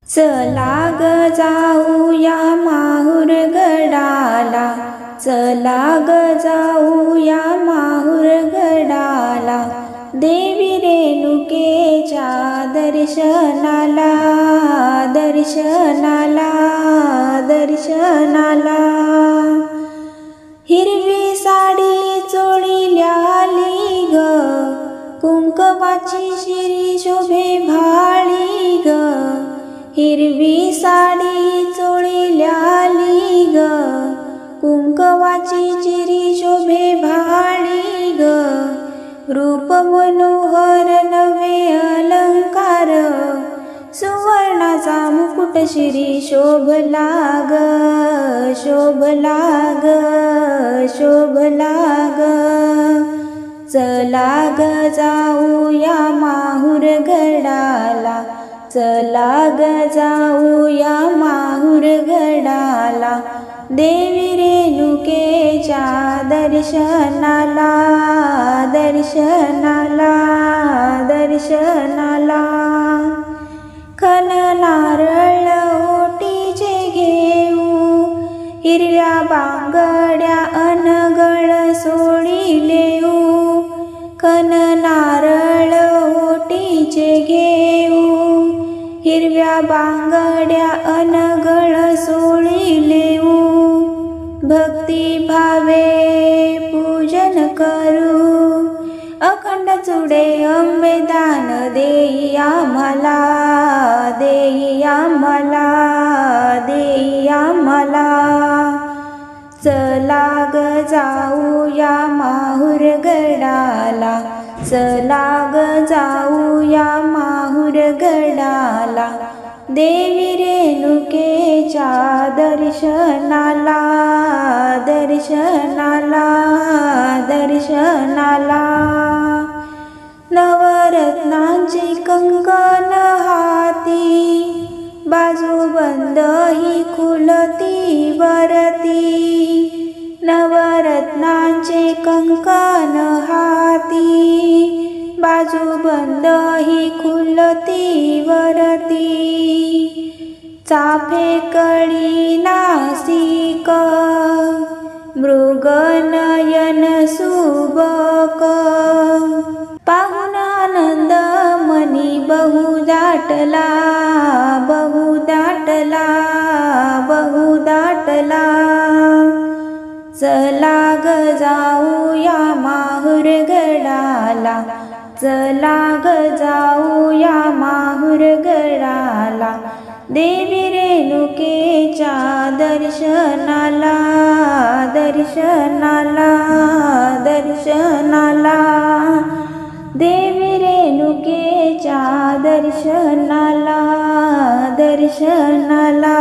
चला ग जाऊया माहुर गडाला, चला ग जाऊया माहुर गडाला, देवी रेणुकेच्या दर्शनाला, दर्शनाला, दर्शनाला। हिरवी साडी चोळील्याली ग, कुंकवाची शिरी शोभे भाळी ग, हिरवी साडी चोळील्याली ग, कुंकवाची चिरी शोभे भाळी ग, रूप मनोहर नवे अलंकार, सुवर्णाचा मुकुट शिरी शोभला ग, शोभला ग, शोभला ग। चला ग जाऊया माहुर गडाला, चला ग जाऊया माहुर गडाला, देवी रेणुकेच्या दर्शनाला, दर्शनाला, दर्शनाला। खण नारळ ओटीचे घेऊ, हिरव्या बांगड्या अनगळ सोडिलेऊ, खण नारळ ओटीचे घेऊ, हिरव्या बांगड्या अनगळ सोडिलेऊ, भक्ती भावे पूजन करू, अखंड चुडे अंबे दान देई आम्हाला, देई आम्हाला, देई आम्हाला। चला ग जाऊया माहुर गडाला, चला ग जाऊया माहुर गडाला, देवी रेणुकेच्या दर्शनाला, दर्शनाला, दर्शनाला। नवरत्नांची कंकण हाती, बाजूबंद ही खुलती वरती, नवरत्नांचे कंकण हाती, बाजूबंद ही खुलती वरती, चाफे कळी नासिक, मृगनयन सुबक, पाहून आनंद मनी बहु दाटला, बहु दाटला, बहु दाटला। चला ग जाऊया माहुर गडाला, चला ग जाऊया माहुर गडाला, देवी रेणुकेच्या दर्शनाला, दर्शनाला, दर्शनाला, देवी रेणुकेच्या दर्शनाला, दर्शनाला।